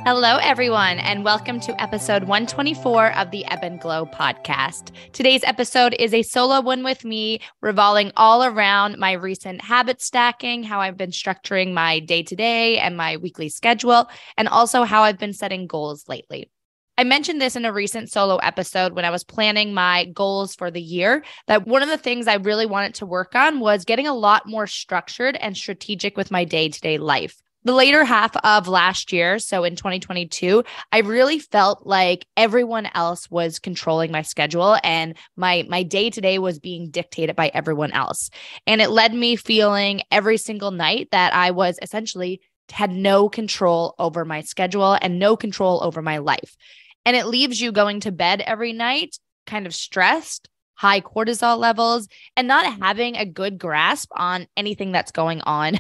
Hello, everyone, and welcome to episode 124 of the Ebb and Glow podcast. Today's episode is a solo one with me, revolving all around my recent habit stacking, how I've been structuring my day-to-day and my weekly schedule, and also how I've been setting goals lately. I mentioned this in a recent solo episode when I was planning my goals for the year, that one of the things I really wanted to work on was getting a lot more structured and strategic with my day-to-day life. The later half of last year, so in 2022, I really felt like everyone else was controlling my schedule and my day-to-day was being dictated by everyone else. And it led me feeling every single night that I was essentially had no control over my schedule and no control over my life. And it leaves you going to bed every night kind of stressed, high cortisol levels, and not having a good grasp on anything that's going on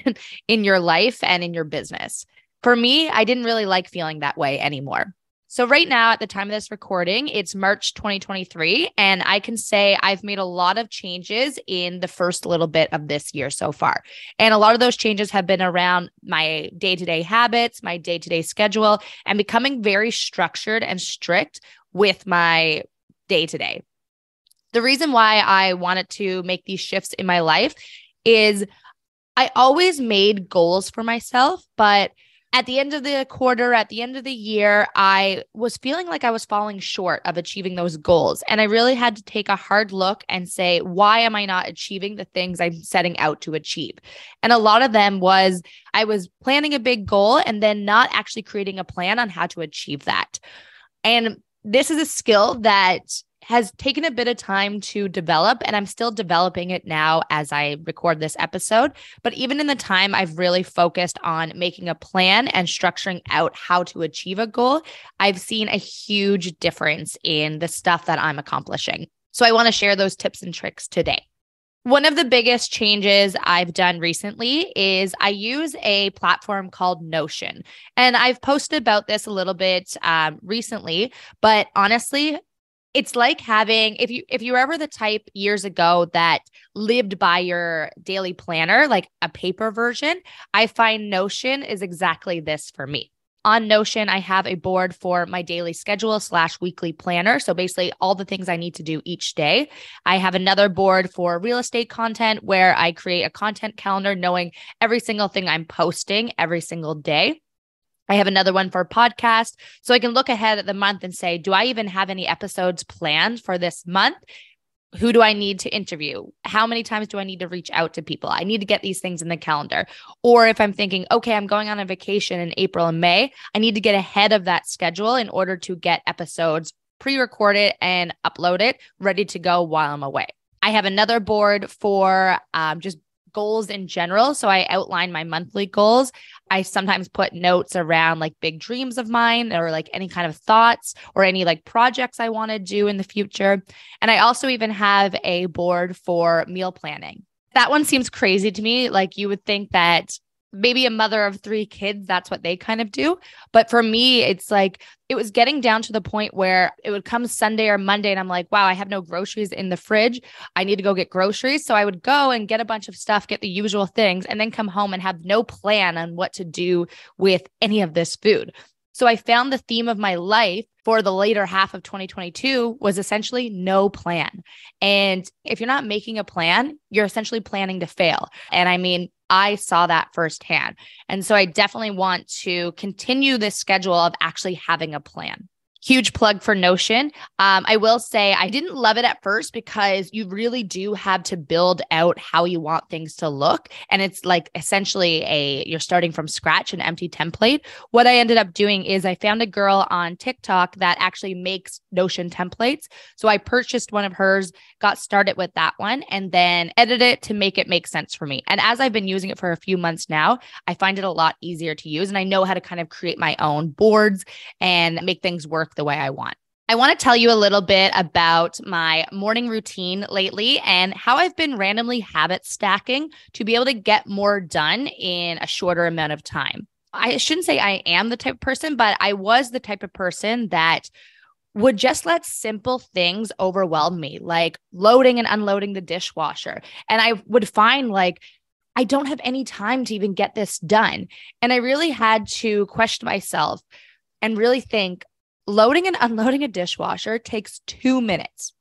in your life and in your business. For me, I didn't really like feeling that way anymore. So right now, at the time of this recording, it's March 2023, and I can say I've made a lot of changes in the first little bit of this year so far. And a lot of those changes have been around my day-to-day habits, my day-to-day schedule, and becoming very structured and strict with my day-to-day. The reason why I wanted to make these shifts in my life is I always made goals for myself, but at the end of the quarter, at the end of the year, I was feeling like I was falling short of achieving those goals. And I really had to take a hard look and say, why am I not achieving the things I'm setting out to achieve? And a lot of them was I was planning a big goal and then not actually creating a plan on how to achieve that. And this is a skill that has taken a bit of time to develop, and I'm still developing it now as I record this episode. But even in the time I've really focused on making a plan and structuring out how to achieve a goal, I've seen a huge difference in the stuff that I'm accomplishing. So I want to share those tips and tricks today. One of the biggest changes I've done recently is I use a platform called Notion. And I've posted about this a little bit recently, but honestly, it's like having, if you were ever the type years ago that lived by your daily planner, like a paper version, I find Notion is exactly this for me. On Notion, I have a board for my daily schedule / weekly planner. So basically all the things I need to do each day. I have another board for real estate content where I create a content calendar knowing every single thing I'm posting every single day. I have another one for podcast, so I can look ahead at the month and say, do I even have any episodes planned for this month? Who do I need to interview? How many times do I need to reach out to people? I need to get these things in the calendar. Or if I'm thinking, okay, I'm going on a vacation in April and May, I need to get ahead of that schedule in order to get episodes pre-recorded and uploaded, ready to go while I'm away. I have another board for just goals in general. So I outline my monthly goals. I sometimes put notes around like big dreams of mine or like any kind of thoughts or any like projects I want to do in the future. And I also even have a board for meal planning. That one seems crazy to me. Like you would think that maybe a mother of 3 kids, that's what they kind of do. But for me, it's like, it was getting down to the point where it would come Sunday or Monday and I'm like, wow, I have no groceries in the fridge. I need to go get groceries. So I would go and get a bunch of stuff, get the usual things, and then come home and have no plan on what to do with any of this food. So I found the theme of my life for the later half of 2022 was essentially no plan. And if you're not making a plan, you're essentially planning to fail. And I mean, I saw that firsthand. And so I definitely want to continue this schedule of actually having a plan. Huge plug for Notion. I will say I didn't love it at first because you really do have to build out how you want things to look. And it's like essentially you're starting from scratch, an empty template. What I ended up doing is I found a girl on TikTok that actually makes Notion templates. So I purchased one of hers, got started with that one, and then edited it to make it make sense for me. And as I've been using it for a few months now, I find it a lot easier to use. And I know how to kind of create my own boards and make things work the way I want. I want to tell you a little bit about my morning routine lately and how I've been randomly habit stacking to be able to get more done in a shorter amount of time. I shouldn't say I am the type of person, but I was the type of person that would just let simple things overwhelm me, like loading and unloading the dishwasher. And I would find like, I don't have any time to even get this done. And I really had to question myself, and really think loading and unloading a dishwasher takes 2 minutes,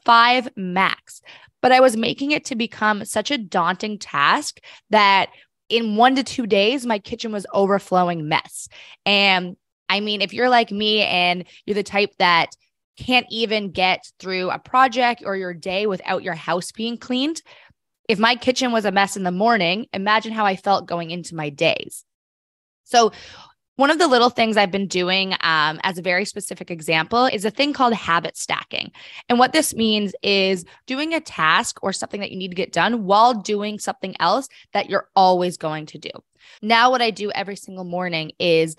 5 max. But I was making it to become such a daunting task that in 1 to 2 days, my kitchen was overflowing mess. And I mean, if you're like me and you're the type that can't even get through a project or your day without your house being cleaned, if my kitchen was a mess in the morning, imagine how I felt going into my days. So one of the little things I've been doing as a very specific example is a thing called habit stacking. And what this means is doing a task or something that you need to get done while doing something else that you're always going to do. Now, what I do every single morning is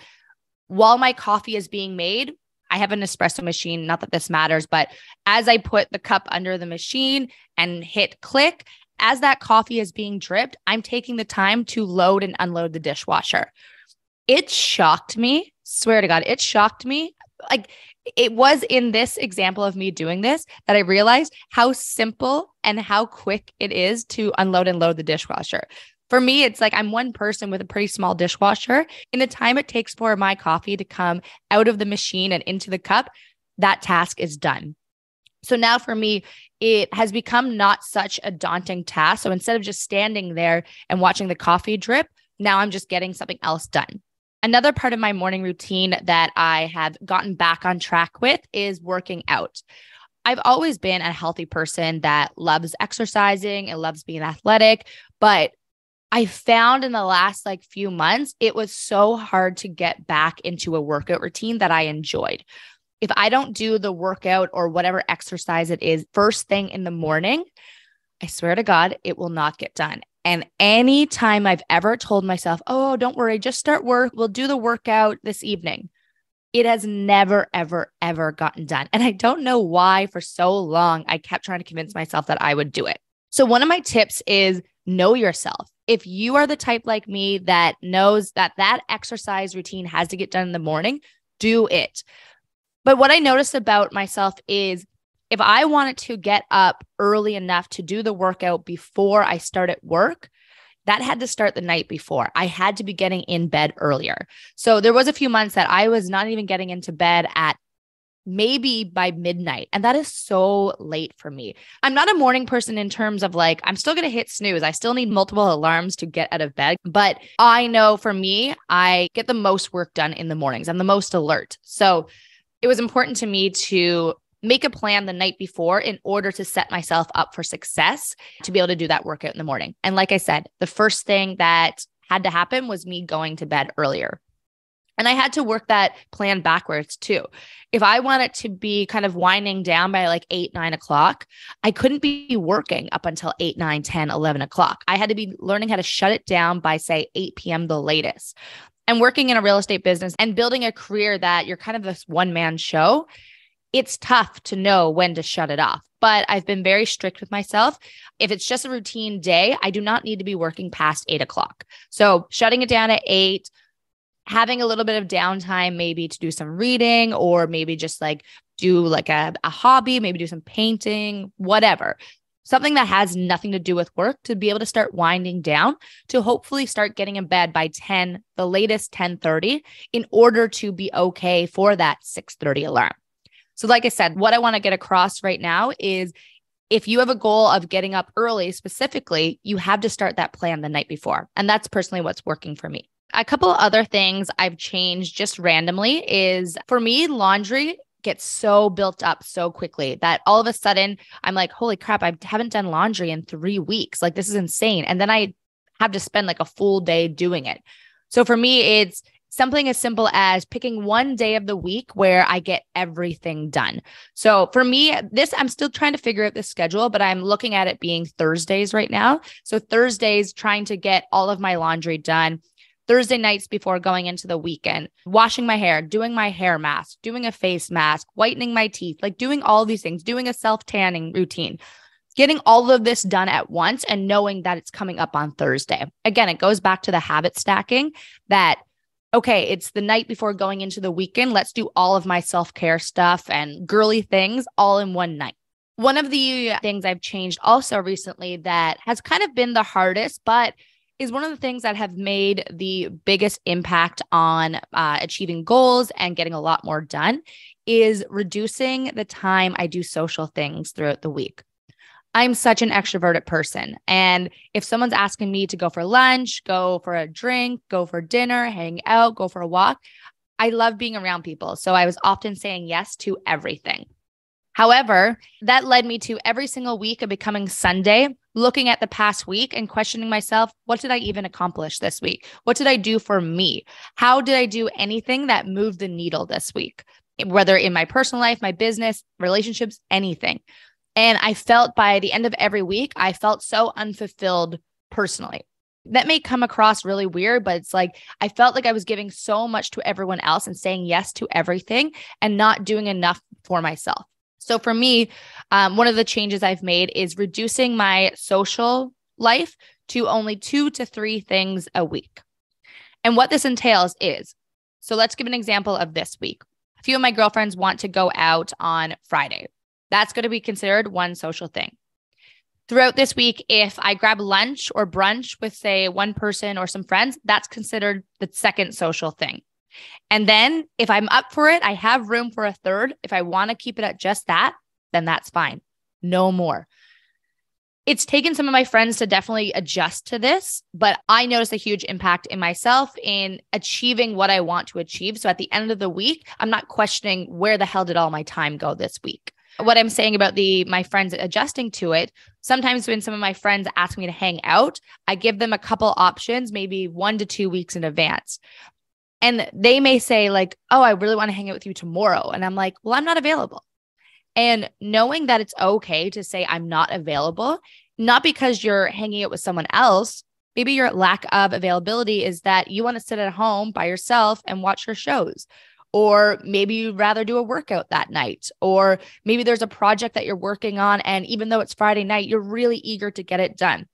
while my coffee is being made, I have an espresso machine, not that this matters, but as I put the cup under the machine and hit click, as that coffee is being dripped, I'm taking the time to load and unload the dishwasher. It shocked me, swear to God, it shocked me. Like it was in this example of me doing this that I realized how simple and how quick it is to unload and load the dishwasher. For me, it's like I'm one person with a pretty small dishwasher. In the time it takes for my coffee to come out of the machine and into the cup, that task is done. So now for me, it has become not such a daunting task. So instead of just standing there and watching the coffee drip, now I'm just getting something else done. Another part of my morning routine that I have gotten back on track with is working out. I've always been a healthy person that loves exercising and loves being athletic, but I found in the last few months, it was so hard to get back into a workout routine that I enjoyed. If I don't do the workout or whatever exercise it is first thing in the morning, I swear to God, it will not get done. And anytime I've ever told myself, oh, don't worry, just start work. We'll do the workout this evening. It has never, ever, ever gotten done. And I don't know why for so long I kept trying to convince myself that I would do it. So one of my tips is know yourself. If you are the type like me that knows that that exercise routine has to get done in the morning, do it. But what I noticed about myself is if I wanted to get up early enough to do the workout before I start at work, that had to start the night before. I had to be getting in bed earlier. So there was a few months that I was not even getting into bed at maybe by midnight. And that is so late for me. I'm not a morning person in terms of I'm still going to hit snooze. I still need multiple alarms to get out of bed. But I know for me, I get the most work done in the mornings. I'm the most alert. So it was important to me to make a plan the night before in order to set myself up for success to be able to do that workout in the morning. And like I said, the first thing that had to happen was me going to bed earlier. And I had to work that plan backwards too. If I wanted to be kind of winding down by 8, 9 o'clock, I couldn't be working up until 8, 9, 10, 11 o'clock. I had to be learning how to shut it down by say 8 p.m. the latest. And working in a real estate business and building a career that you're kind of this one-man show, it's tough to know when to shut it off. But I've been very strict with myself. If it's just a routine day, I do not need to be working past 8 o'clock. So shutting it down at 8, having a little bit of downtime, maybe to do some reading or maybe just do a hobby, maybe do some painting, whatever. Something that has nothing to do with work to be able to start winding down to hopefully start getting in bed by 10, the latest 10:30 in order to be okay for that 6:30 alarm. So like I said, what I want to get across right now is if you have a goal of getting up early specifically, you have to start that plan the night before. And that's personally what's working for me. A couple of other things I've changed just randomly is for me, laundry gets so built up so quickly that all of a sudden I'm like, holy crap, I haven't done laundry in 3 weeks. This is insane. And then I have to spend a full day doing it. So for me, it's something as simple as picking one day of the week where I get everything done. So for me, I'm still trying to figure out the schedule, but I'm looking at it being Thursdays right now. So Thursdays, trying to get all of my laundry done. Thursday nights before going into the weekend, washing my hair, doing my hair mask, doing a face mask, whitening my teeth, doing all these things, doing a self-tanning routine, getting all of this done at once and knowing that it's coming up on Thursday. Again, it goes back to the habit stacking that, okay, it's the night before going into the weekend. Let's do all of my self-care stuff and girly things all in one night. One of the things I've changed also recently that has kind of been the hardest, but is one of the things that have made the biggest impact on achieving goals and getting a lot more done is reducing the time I do social things throughout the week. I'm such an extroverted person. And if someone's asking me to go for lunch, go for a drink, go for dinner, hang out, go for a walk, I love being around people. So I was often saying yes to everything. However, that led me to every single week of becoming Sunday, looking at the past week and questioning myself, what did I even accomplish this week? What did I do for me? How did I do anything that moved the needle this week? Whether in my personal life, my business, relationships, anything. And I felt by the end of every week, I felt so unfulfilled personally. That may come across really weird, but it's like I felt like I was giving so much to everyone else and saying yes to everything and not doing enough for myself. So for me, one of the changes I've made is reducing my social life to only 2 to 3 things a week. And what this entails is, so let's give an example of this week. A few of my girlfriends want to go out on Friday. That's going to be considered one social thing. Throughout this week, if I grab lunch or brunch with, say, one person or some friends, that's considered the second social thing. And then if I'm up for it, I have room for a third. If I want to keep it at just that, then that's fine. No more. It's taken some of my friends to definitely adjust to this, but I notice a huge impact in myself in achieving what I want to achieve. So at the end of the week, I'm not questioning where the hell did all my time go this week. What I'm saying about my friends adjusting to it, sometimes when some of my friends ask me to hang out, I give them a couple options, maybe 1 to 2 weeks in advance. And they may say like, oh, I really want to hang out with you tomorrow. And I'm like, well, I'm not available. And knowing that it's okay to say I'm not available, not because you're hanging out with someone else, maybe your lack of availability is that you want to sit at home by yourself and watch your shows. Or maybe you'd rather do a workout that night. Or maybe there's a project that you're working on. And even though it's Friday night, you're really eager to get it done.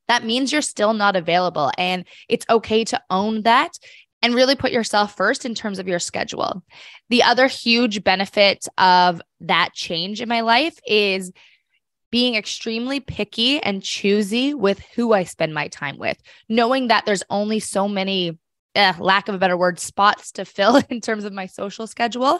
That means you're still not available. And it's okay to own that and really put yourself first in terms of your schedule. The other huge benefit of that change in my life is being extremely picky and choosy with who I spend my time with, knowing that there's only so many lack of a better word, spots to fill in terms of my social schedule.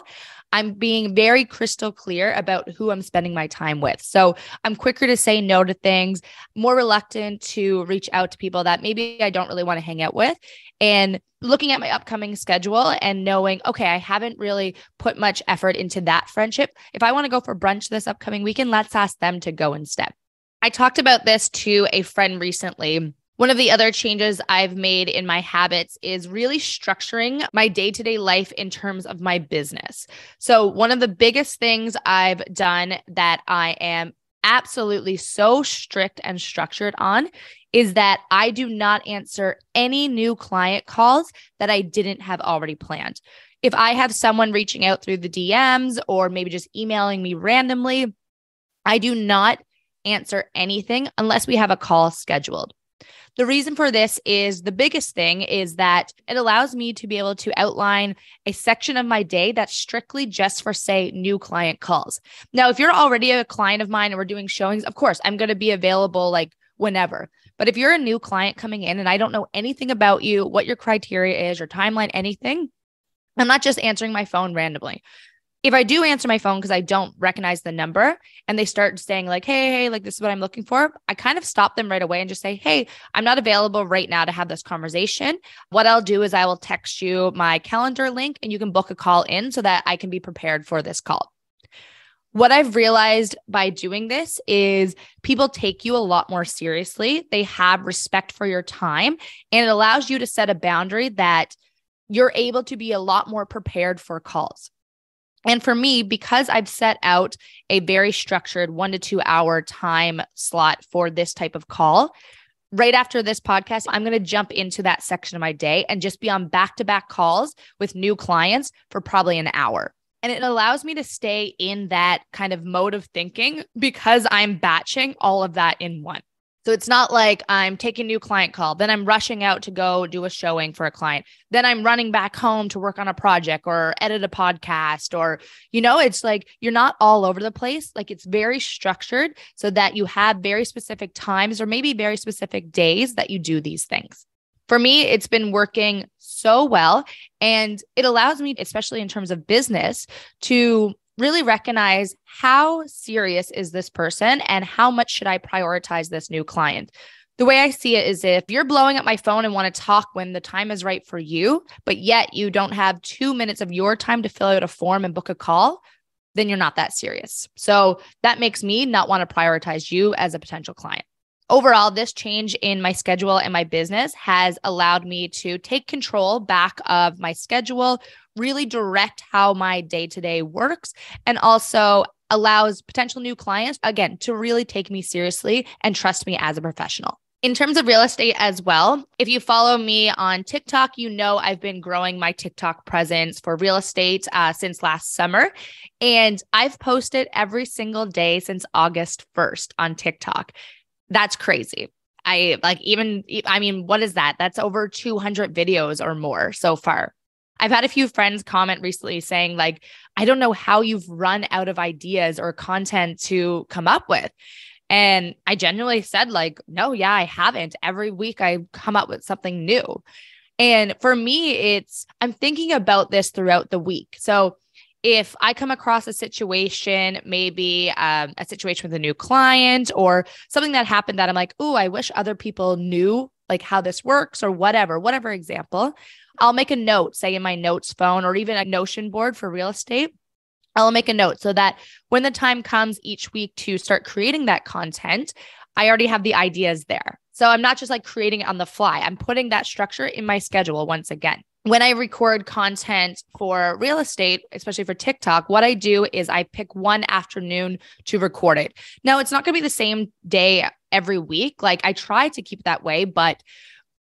I'm being very crystal clear about who I'm spending my time with. So I'm quicker to say no to things, more reluctant to reach out to people that maybe I don't really want to hang out with. And looking at my upcoming schedule and knowing, okay, I haven't really put much effort into that friendship. If I want to go for brunch this upcoming weekend, let's ask them to go instead. I talked about this to a friend recently. One of the other changes I've made in my habits is really structuring my day-to-day life in terms of my business. So one of the biggest things I've done that I am absolutely so strict and structured on is that I do not answer any new client calls that I didn't have already planned. If I have someone reaching out through the DMs or maybe just emailing me randomly, I do not answer anything unless we have a call scheduled. The reason for this is the biggest thing is that it allows me to be able to outline a section of my day that's strictly just for, say, new client calls. Now, if you're already a client of mine and we're doing showings, of course, I'm going to be available like whenever. But if you're a new client coming in and I don't know anything about you, what your criteria is, your timeline, anything, I'm not just answering my phone randomly. If I do answer my phone because I don't recognize the number and they start saying like, hey, like this is what I'm looking for, I kind of stop them right away and just say, hey, I'm not available right now to have this conversation. What I'll do is I will text you my calendar link and you can book a call in so that I can be prepared for this call. What I've realized by doing this is people take you a lot more seriously. They have respect for your time and it allows you to set a boundary that you're able to be a lot more prepared for calls. And for me, because I've set out a very structured 1 to 2 hour time slot for this type of call, right after this podcast, I'm going to jump into that section of my day and just be on back-to-back calls with new clients for probably an hour. And it allows me to stay in that kind of mode of thinking because I'm batching all of that in one. So it's not like I'm taking a new client call, then I'm rushing out to go do a showing for a client. Then I'm running back home to work on a project or edit a podcast or, it's like you're not all over the place. Like it's very structured so that you have very specific times or maybe very specific days that you do these things. For me, it's been working so well, and it allows me, especially in terms of business, to really recognize how serious is this person and how much should I prioritize this new client. The way I see it is if you're blowing up my phone and want to talk when the time is right for you, but yet you don't have 2 minutes of your time to fill out a form and book a call, then you're not that serious. So that makes me not want to prioritize you as a potential client. Overall, this change in my schedule and my business has allowed me to take control back of my schedule, really direct how my day-to-day works, and also allows potential new clients, again, to really take me seriously and trust me as a professional. In terms of real estate as well, if you follow me on TikTok, I've been growing my TikTok presence for real estate since last summer. And I've posted every single day since August 1st on TikTok. That's crazy. What is that? That's over 200 videos or more so far. I've had a few friends comment recently saying like, I don't know how you've run out of ideas or content to come up with. And I genuinely said like, no, yeah, I haven't. Every week I come up with something new. And for me, I'm thinking about this throughout the week. So if I come across a situation, maybe a situation with a new client or something that happened that I'm like, oh, I wish other people knew like how this works or whatever example, I'll make a note, say in my notes phone or even a Notion board for real estate. I'll make a note so that when the time comes each week to start creating that content, I already have the ideas there. So I'm not just like creating it on the fly. I'm putting that structure in my schedule once again. When I record content for real estate, especially for TikTok, what I do is I pick one afternoon to record it. Now, it's not going to be the same day every week. Like I try to keep it that way, but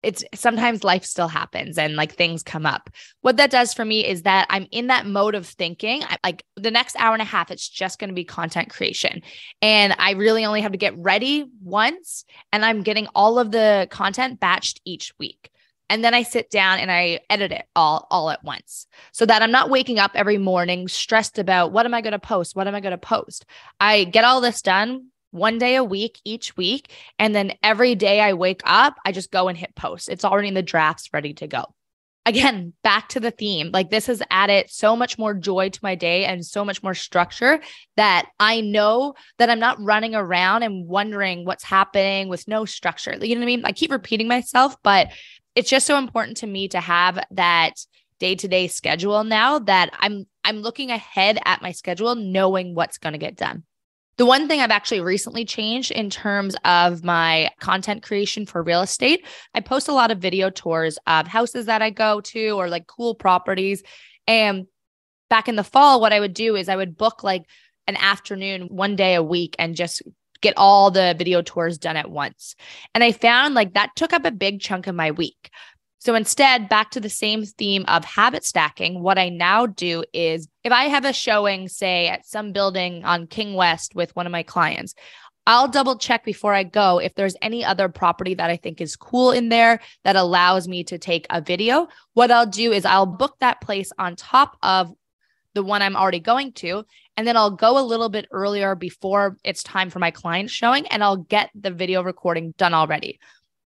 it's sometimes life still happens and like things come up. What that does for me is that I'm in that mode of thinking. Like the next hour and a half, it's just going to be content creation. And I really only have to get ready once, and I'm getting all of the content batched each week. And then I sit down and I edit it all at once so that I'm not waking up every morning stressed about what am I going to post? What am I going to post? I get all this done one day a week, each week. And then every day I wake up, I just go and hit post. It's already in the drafts ready to go. Again, back to the theme. Like this has added so much more joy to my day and so much more structure that I know that I'm not running around and wondering what's happening with no structure. You know what I mean? I keep repeating myself, but it's just so important to me to have that day-to-day schedule now that I'm looking ahead at my schedule, knowing what's going to get done. The one thing I've actually recently changed in terms of my content creation for real estate, I post a lot of video tours of houses that I go to or like cool properties. And back in the fall, what I would do is I would book like an afternoon, one day a week, and just get all the video tours done at once. And I found like that took up a big chunk of my week. So instead, back to the same theme of habit stacking, what I now do is if I have a showing, say at some building on King West with one of my clients, I'll double check before I go if there's any other property that I think is cool in there that allows me to take a video. What I'll do is I'll book that place on top of the one I'm already going to, and then I'll go a little bit earlier before it's time for my client showing, and I'll get the video recording done already.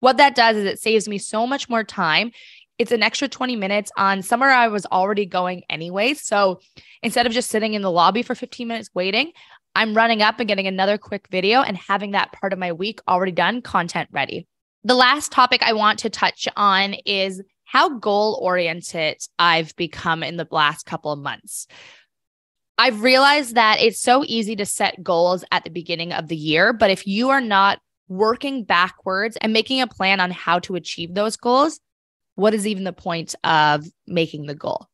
What that does is it saves me so much more time. It's an extra 20 minutes on somewhere I was already going anyway. So instead of just sitting in the lobby for 15 minutes waiting, I'm running up and getting another quick video and having that part of my week already done, content ready. The last topic I want to touch on is how goal-oriented I've become in the last couple of months. I've realized that it's so easy to set goals at the beginning of the year, but if you are not working backwards and making a plan on how to achieve those goals, what is even the point of making the goal?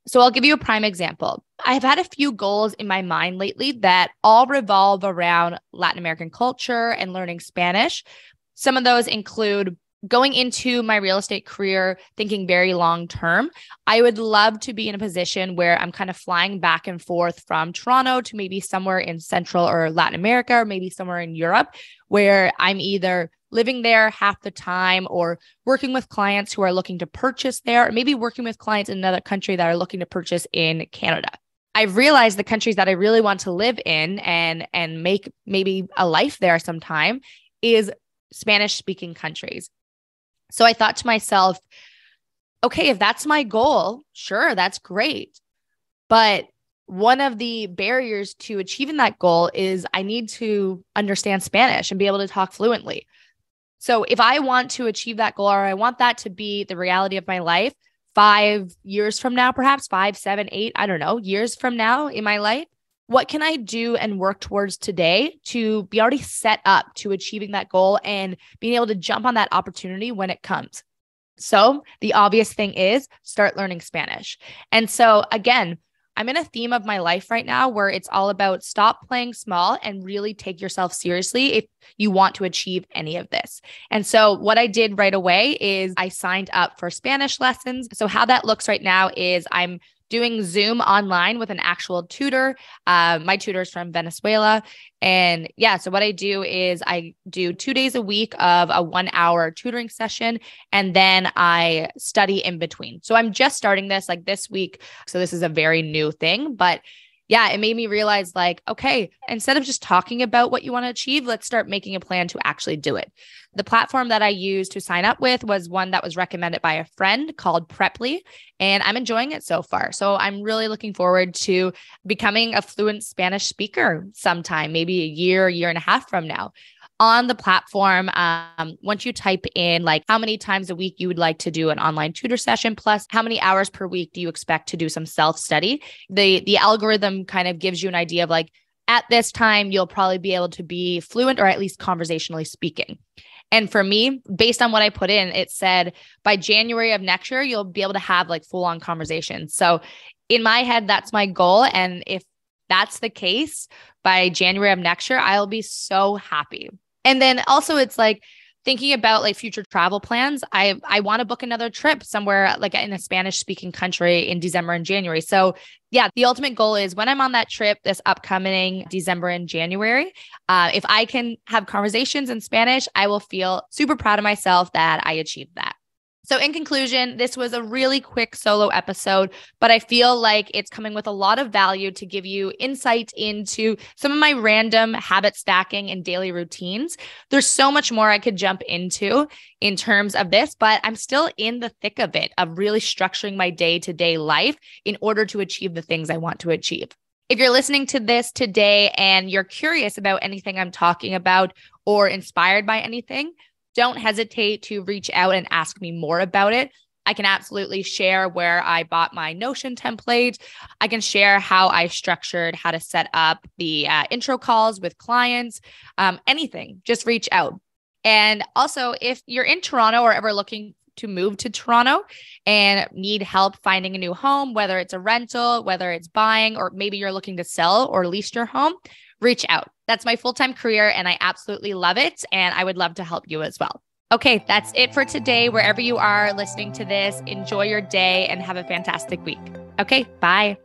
So I'll give you a prime example. I've had a few goals in my mind lately that all revolve around Latin American culture and learning Spanish. Some of those include going into my real estate career, thinking very long term, I would love to be in a position where I'm kind of flying back and forth from Toronto to maybe somewhere in Central or Latin America, or maybe somewhere in Europe, where I'm either living there half the time or working with clients who are looking to purchase there, or maybe working with clients in another country that are looking to purchase in Canada. I've realized the countries that I really want to live in and make maybe a life there sometime is Spanish speaking countries. So I thought to myself, okay, if that's my goal, sure, that's great. But one of the barriers to achieving that goal is I need to understand Spanish and be able to talk fluently. So if I want to achieve that goal, or I want that to be the reality of my life 5 years from now, perhaps 5, 7, 8, I don't know, years from now in my life, what can I do and work towards today to be already set up to achieving that goal and being able to jump on that opportunity when it comes? So the obvious thing is start learning Spanish. And so again, I'm in a theme of my life right now where it's all about stop playing small and really take yourself seriously if you want to achieve any of this. And so what I did right away is I signed up for Spanish lessons. So how that looks right now is I'm doing Zoom online with an actual tutor. My tutor is from Venezuela. And yeah, so what I do is I do 2 days a week of a 1-hour tutoring session, and then I study in between. So I'm just starting this like this week. So this is a very new thing, but yeah, it made me realize like, okay, instead of just talking about what you want to achieve, let's start making a plan to actually do it. The platform that I used to sign up with was one that was recommended by a friend called Tremblett, and I'm enjoying it so far. So I'm really looking forward to becoming a fluent Spanish speaker sometime, maybe a year and a half from now. On the platform, once you type in like how many times a week you would like to do an online tutor session, plus how many hours per week do you expect to do some self-study, the algorithm kind of gives you an idea of like, at this time, you'll probably be able to be fluent or at least conversationally speaking. And for me, based on what I put in, it said by January of next year, you'll be able to have like full-on conversations. So in my head, that's my goal. And if that's the case, by January of next year, I'll be so happy. And then also it's like thinking about like future travel plans. I want to book another trip somewhere like in a Spanish speaking country in December and January. So yeah, the ultimate goal is when I'm on that trip this upcoming December and January, if I can have conversations in Spanish, I will feel super proud of myself that I achieved that. So in conclusion, this was a really quick solo episode, but I feel like it's coming with a lot of value to give you insight into some of my random habit stacking and daily routines. There's so much more I could jump into in terms of this, but I'm still in the thick of it, of really structuring my day-to-day life in order to achieve the things I want to achieve. If you're listening to this today and you're curious about anything I'm talking about or inspired by anything, don't hesitate to reach out and ask me more about it. I can absolutely share where I bought my Notion template. I can share how I structured how to set up the intro calls with clients, anything, just reach out. And also, if you're in Toronto or ever looking to move to Toronto and need help finding a new home, whether it's a rental, whether it's buying, or maybe you're looking to sell or lease your home, reach out. That's my full-time career and I absolutely love it. And I would love to help you as well. Okay, that's it for today. Wherever you are listening to this, enjoy your day and have a fantastic week. Okay, bye.